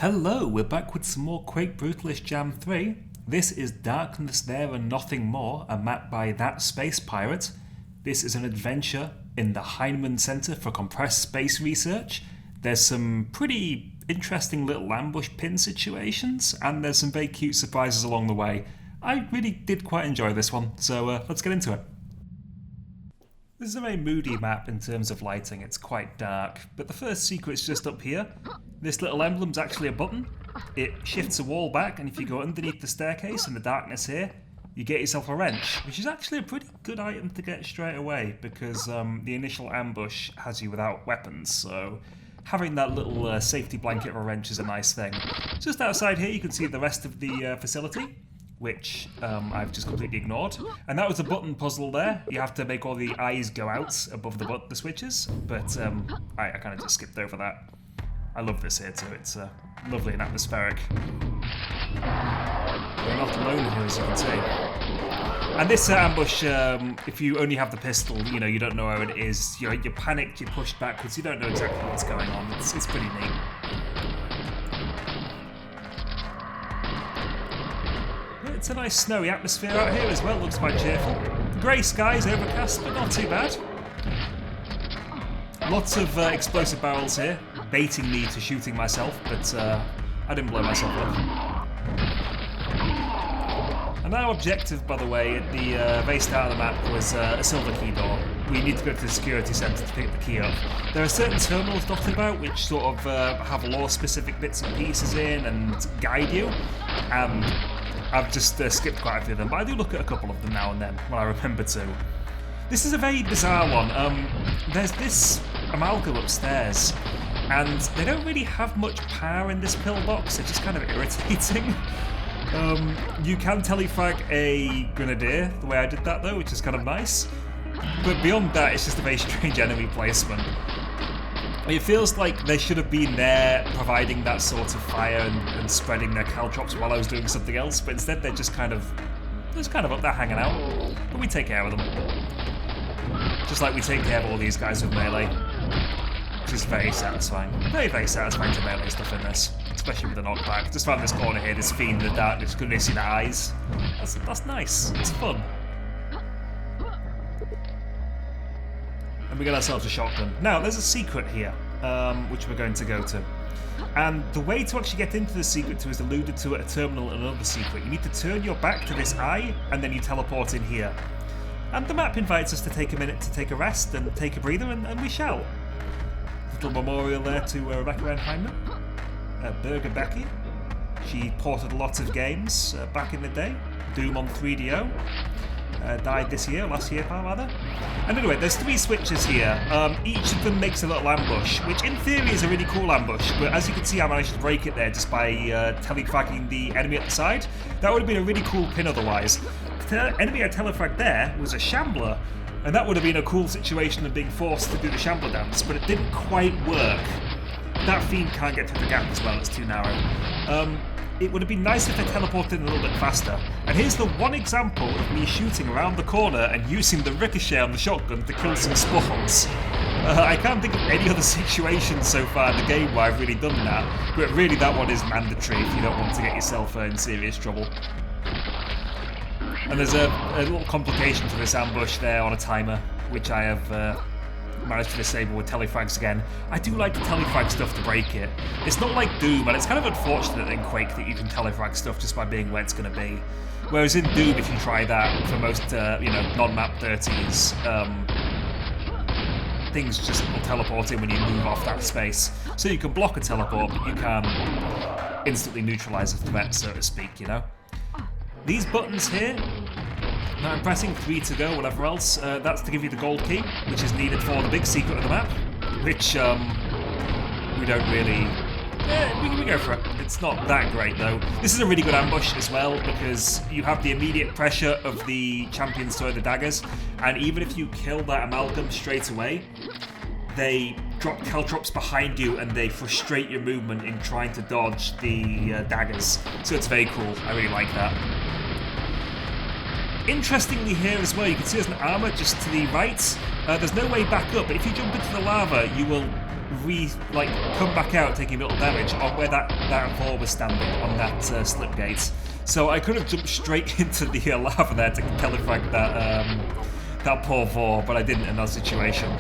Hello, we're back with some more Quake Brutalist Jam 3. This is Darkness There and Nothing More, a map by That Space Pirate. This is an adventure in the Heineman Center for Compressed Space Research. There's some pretty interesting little ambush pin situations, and there's some very cute surprises along the way. I really did quite enjoy this one, so let's get into it. This is a very moody map in terms of lighting, it's quite dark, but the first secret's just up here. This little emblem's actually a button. It shifts a wall back, and if you go underneath the staircase in the darkness here, you get yourself a wrench, which is actually a pretty good item to get straight away, because the initial ambush has you without weapons, so having that little safety blanket of a wrench is a nice thing. Just outside here you can see the rest of the facility, which I've just completely ignored. And that was a button puzzle there. You have to make all the eyes go out above the switches, but I kind of just skipped over that. I love this here too, it's lovely and atmospheric. We're not alone here, as you can see. And this ambush, if you only have the pistol, you don't know where it is, you're panicked, you're pushed backwards, you don't know exactly what's going on. It's pretty neat. It's a nice snowy atmosphere out here as well, looks quite cheerful. Grey skies, overcast, but not too bad. Lots of explosive barrels here, baiting me to shooting myself, but I didn't blow myself up. And our objective, by the way, at the very start of the map was a silver key door. We need to go to the security centre to pick the key up. There are certain terminals dotted about which sort of have lore-specific bits and pieces in and guide you, and I've just skipped quite a few of them, but I do look at a couple of them now and then when I remember to. This is a very bizarre one. There's this amalgam upstairs, and they don't really have much power in this pillbox. It's just kind of irritating. You can telefrag a grenadier the way I did that though, which is kind of nice. But beyond that, it's just a very strange enemy placement. It feels like they should have been there providing that sort of fire and spreading their caltrops while I was doing something else, but instead they're just kind of up there hanging out. But we take care of them. Just like we take care of all these guys with melee. Which is very satisfying. Very, very satisfying to melee stuff in this. Especially with the knockback. Just found this corner here, this fiend in the darkness, couldn't really see the eyes. That's nice. It's fun. And we got ourselves a shotgun. Now, there's a secret here, which we're going to go to. And the way to actually get into the secret is alluded to at a terminal and another secret. You need to turn your back to this eye, and then you teleport in here. And the map invites us to take a minute to take a rest and take a breather, and we shall. Little memorial there to Rebecca and Heineman. Berger Becky. She ported lots of games back in the day. Doom on 3DO. Died this year, last year rather. And anyway, there's 3 switches here. Each of them makes a little ambush, which in theory is a really cool ambush, but as you can see I managed to break it there just by telefragging the enemy at the side. That would have been a really cool pin otherwise. The enemy I telefragged there was a shambler, and that would have been a cool situation of being forced to do the shambler dance, but it didn't quite work. That fiend can't get through the gap as well, it's too narrow. It would have been nice if they teleported in a little bit faster. And here's the one example of me shooting around the corner and using the ricochet on the shotgun to kill some spawns. I can't think of any other situation so far in the game where I've really done that, but really that one is mandatory if you don't want to get yourself in serious trouble. And there's a little complication to this ambush there on a timer, which I have managed to disable with telefrags again. I do like to telefrag stuff to break it. It's not like Doom, and it's kind of unfortunate in Quake that you can telefrag stuff just by being where it's going to be. Whereas in Doom, if you try that for most non-map 30s, things just will teleport in when you move off that space. So you can block a teleport, but you can instantly neutralise a threat, so to speak, These buttons here, now I'm pressing 3 to go, whatever else, that's to give you the gold key, which is needed for the big secret of the map, which we don't really... we go for it. It's not that great though. This is a really good ambush as well, because you have the immediate pressure of the champions throwing the daggers, and even if you kill that amalgam straight away, they drop caltrops behind you and they frustrate your movement in trying to dodge the daggers. So it's very cool. I really like that. Interestingly here as well, you can see there's an armour just to the right. There's no way back up, but if you jump into the lava, you will come back out taking a little damage on where that Vor was standing on that slip gate. So I could have jumped straight into the lava there to telefrag that poor Vor, but I didn't in that situation.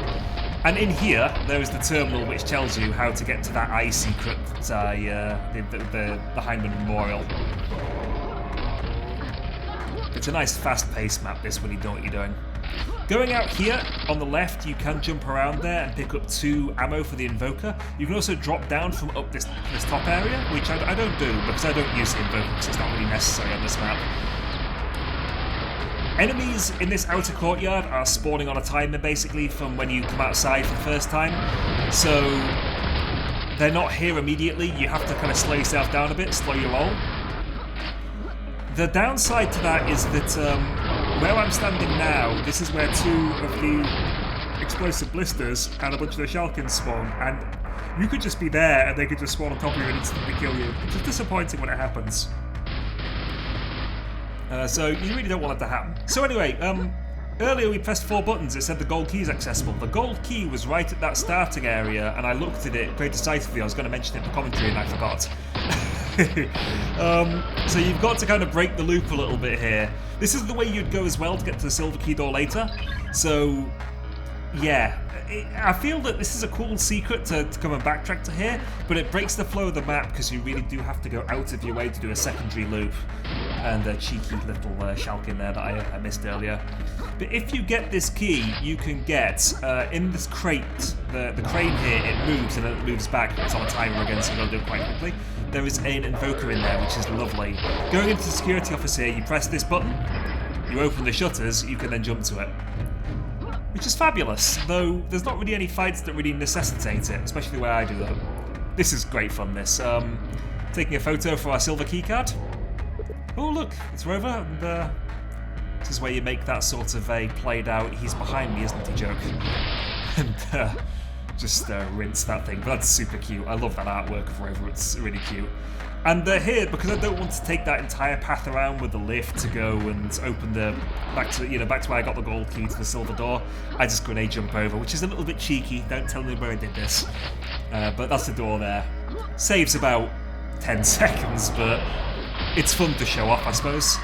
And in here, there is the terminal which tells you how to get to that eye secret, the Heineman Memorial. It's a nice fast-paced map, this, when you know what you're doing. Going out here, on the left, you can jump around there and pick up 2 ammo for the Invoker. You can also drop down from up this top area, which I don't do, because I don't use the Invoker, because it's not really necessary on this map. Enemies in this outer courtyard are spawning on a timer, basically, from when you come outside for the first time. So, they're not here immediately. You have to kind of slow yourself down a bit, slow your roll. The downside to that is that where I'm standing now, this is where 2 of the explosive blisters and a bunch of the Shalkins spawn, and you could just be there and they could just spawn on top of you and instantly kill you. It's just disappointing when it happens. So you really don't want that to happen. So anyway, earlier we pressed 4 buttons, it said the gold key is accessible. The gold key was right at that starting area, and I looked at it very decisively. I was going to mention it in the commentary and I forgot. So you've got to kind of break the loop a little bit here. This is the way you'd go as well to get to the silver key door later. So, yeah. I feel that this is a cool secret to come and backtrack to here, but it breaks the flow of the map because you really do have to go out of your way to do a secondary loop. And a cheeky little Shalkin there that I missed earlier. But if you get this key, you can get, in this crate, the crane here, it moves and then it moves back. It's on a timer again, so you've got to do it quite quickly. There is an Invoker in there, which is lovely. Going into the security office here, you press this button, you open the shutters, you can then jump to it. Which is fabulous, though there's not really any fights that really necessitate it, especially where I do them. This is great fun, this. Taking a photo for our silver keycard. Oh look, it's Rover, and this is where you make that sort of a played out, he's behind me, isn't he, joke. And just rinse that thing, but that's super cute. I love that artwork of Rover, it's really cute. And here, because I don't want to take that entire path around with the lift to go and open the back to where I got the gold key to the silver door, I just grenade jump over, which is a little bit cheeky. Don't tell me where I did this, but that's the door there. Saves about 10 seconds, but it's fun to show off, I suppose.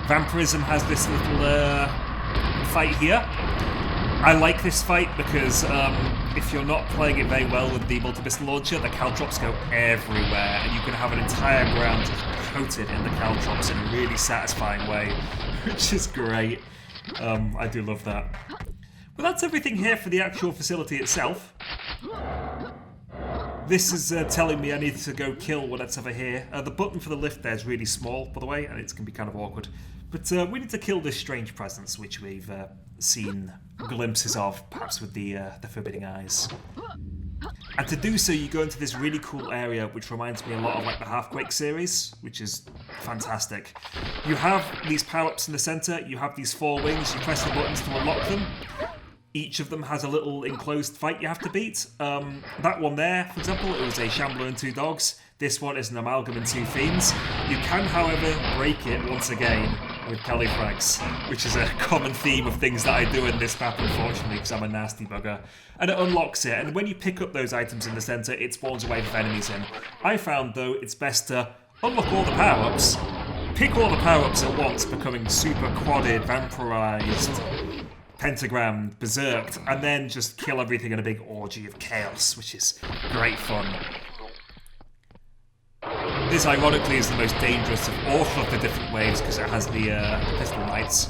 Vampirism has this little fight here. I like this fight because if you're not playing it very well with the multi-pistol launcher, the caltrops go everywhere, and you can have an entire ground coated in the caltrops in a really satisfying way, which is great. I do love that. Well, that's everything here for the actual facility itself. This is telling me I need to go kill what's over here. The button for the lift there is really small, by the way, and it can be kind of awkward. But we need to kill this strange presence, which we've seen glimpses of, perhaps with the forbidding eyes. And to do so, you go into this really cool area, which reminds me a lot of like the Quake series, which is fantastic. You have these power-ups in the centre, you have these 4 wings, you press the buttons to unlock them. Each of them has a little enclosed fight you have to beat. That one there, for example, it was a Shambler and 2 dogs. This one is an Amalgam and 2 fiends. You can, however, break it once again with califrags, which is a common theme of things that I do in this map, unfortunately, because I'm a nasty bugger. And it unlocks it, and when you pick up those items in the centre, it spawns a wave of enemies in. I found, though, it's best to unlock all the power-ups, pick all the power-ups at once, becoming super quadded, vampirised, pentagrammed, berserked, and then just kill everything in a big orgy of chaos, which is great fun. This, ironically, is the most dangerous of all of the different waves because it has the pistol knights.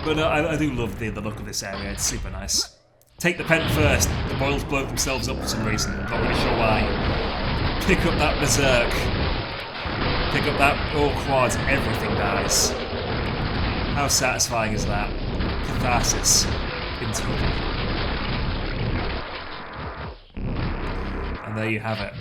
But I do love the look of this area, it's super nice. Take the pen first, the boils blow themselves up for some reason, not really sure why. Pick up that berserk. Pick up that all quads, everything dies. How satisfying is that? Catharsis in total. And there you have it.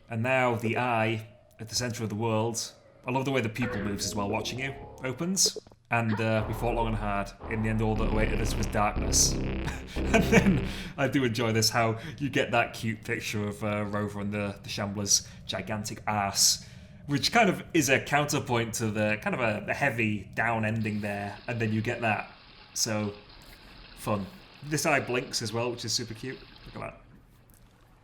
And now the eye at the centre of the world. I love the way the pupil moves as well, watching you. Opens, and we fought long and hard. In the end, all that awaited us was darkness. And then I do enjoy this, how you get that cute picture of Rover and the Shambler's gigantic arse, which kind of is a counterpoint to the kind of a heavy down ending there, and then you get that. So, fun. This eye blinks as well, which is super cute. Look at that.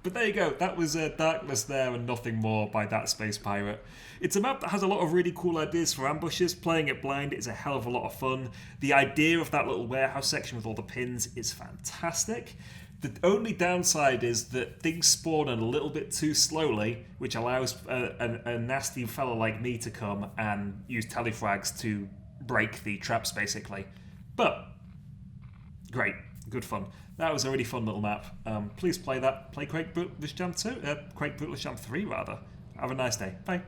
But there you go, that was Darkness There and Nothing More by That Space Pirate. It's a map that has a lot of really cool ideas for ambushes. Playing it blind is a hell of a lot of fun. The idea of that little warehouse section with all the pins is fantastic. The only downside is that things spawn a little bit too slowly, which allows a nasty fella like me to come and use telefrags to break the traps, basically. But, great. Good fun. That was a really fun little map. Please play that. Play Quake Brutalist Jam 2. Quake Brutalist Jam 3, rather. Have a nice day. Bye.